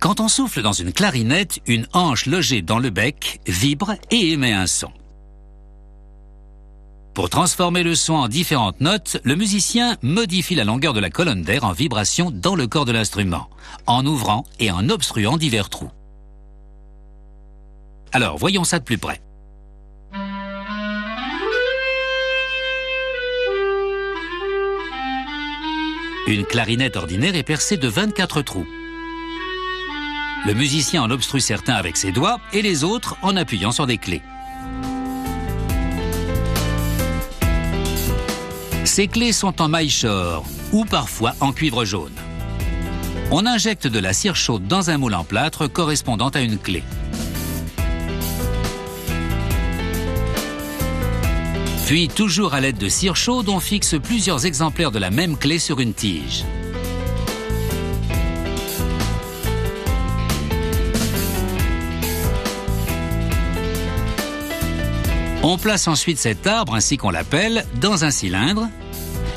Quand on souffle dans une clarinette, une hanche logée dans le bec vibre et émet un son. Pour transformer le son en différentes notes, le musicien modifie la longueur de la colonne d'air en vibration dans le corps de l'instrument, en ouvrant et en obstruant divers trous. Alors, voyons ça de plus près. Une clarinette ordinaire est percée de 24 trous. Le musicien en obstrue certains avec ses doigts et les autres en appuyant sur des clés. Ces clés sont en maille shore ou parfois en cuivre jaune. On injecte de la cire chaude dans un moule en plâtre correspondant à une clé. Puis, toujours à l'aide de cire chaude, on fixe plusieurs exemplaires de la même clé sur une tige. On place ensuite cet arbre, ainsi qu'on l'appelle, dans un cylindre,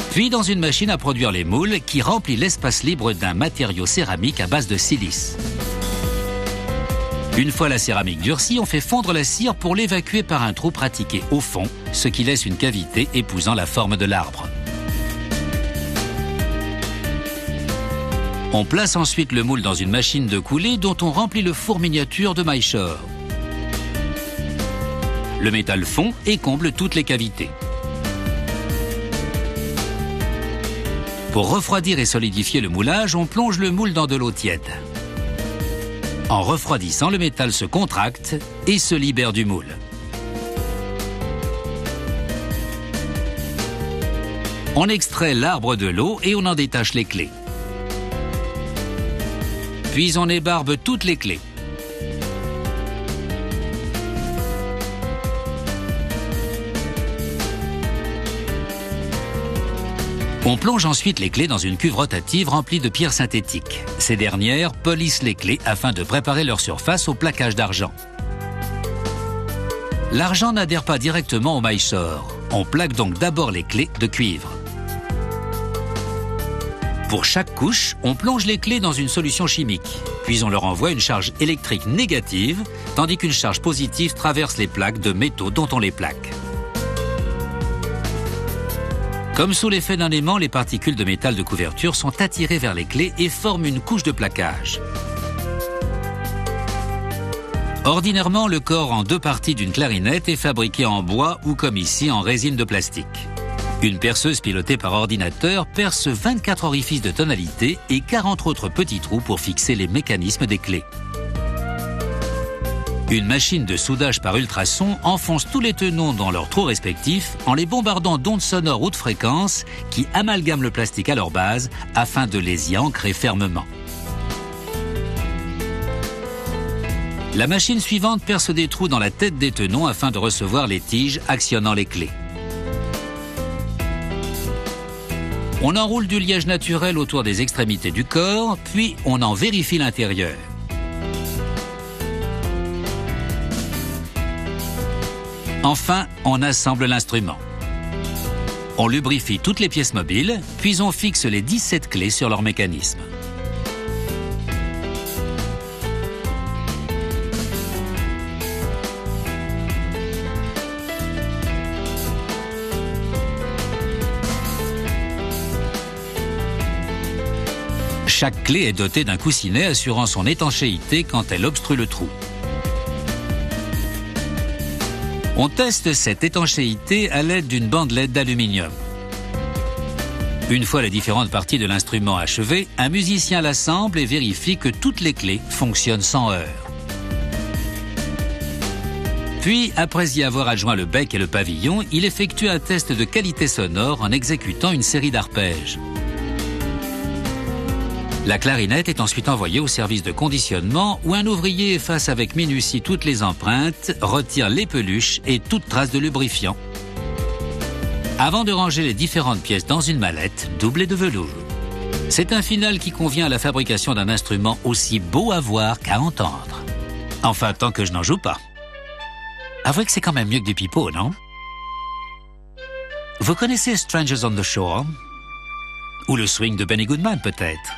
puis dans une machine à produire les moules qui remplit l'espace libre d'un matériau céramique à base de silice. Une fois la céramique durcie, on fait fondre la cire pour l'évacuer par un trou pratiqué au fond, ce qui laisse une cavité épousant la forme de l'arbre. On place ensuite le moule dans une machine de coulée dont on remplit le four miniature de maille shore. Le métal fond et comble toutes les cavités. Pour refroidir et solidifier le moulage, on plonge le moule dans de l'eau tiède. En refroidissant, le métal se contracte et se libère du moule. On extrait l'arbre de l'eau et on en détache les clés. Puis on ébarbe toutes les clés. On plonge ensuite les clés dans une cuve rotative remplie de pierres synthétiques. Ces dernières polissent les clés afin de préparer leur surface au plaquage d'argent. L'argent n'adhère pas directement au maille shore. On plaque donc d'abord les clés de cuivre. Pour chaque couche, on plonge les clés dans une solution chimique. Puis on leur envoie une charge électrique négative, tandis qu'une charge positive traverse les plaques de métaux dont on les plaque. Comme sous l'effet d'un aimant, les particules de métal de couverture sont attirées vers les clés et forment une couche de plaquage. Ordinairement, le corps en deux parties d'une clarinette est fabriqué en bois ou comme ici en résine de plastique. Une perceuse pilotée par ordinateur perce 24 orifices de tonalité et 40 autres petits trous pour fixer les mécanismes des clés. Une machine de soudage par ultrasons enfonce tous les tenons dans leurs trous respectifs en les bombardant d'ondes sonores haute fréquence qui amalgament le plastique à leur base afin de les y ancrer fermement. La machine suivante perce des trous dans la tête des tenons afin de recevoir les tiges actionnant les clés. On enroule du liège naturel autour des extrémités du corps, puis on en vérifie l'intérieur. Enfin, on assemble l'instrument. On lubrifie toutes les pièces mobiles, puis on fixe les 17 clés sur leur mécanisme. Chaque clé est dotée d'un coussinet assurant son étanchéité quand elle obstrue le trou. On teste cette étanchéité à l'aide d'une bandelette d'aluminium. Une fois les différentes parties de l'instrument achevées, un musicien l'assemble et vérifie que toutes les clés fonctionnent sans heurts. Puis, après y avoir adjoint le bec et le pavillon, il effectue un test de qualité sonore en exécutant une série d'arpèges. La clarinette est ensuite envoyée au service de conditionnement où un ouvrier efface avec minutie toutes les empreintes, retire les peluches et toute trace de lubrifiant, avant de ranger les différentes pièces dans une mallette doublée de velours. C'est un final qui convient à la fabrication d'un instrument aussi beau à voir qu'à entendre. Enfin, tant que je n'en joue pas. Avouez que c'est quand même mieux que du pipeau, non? Vous connaissez Strangers on the Shore? Ou le swing de Benny Goodman, peut-être?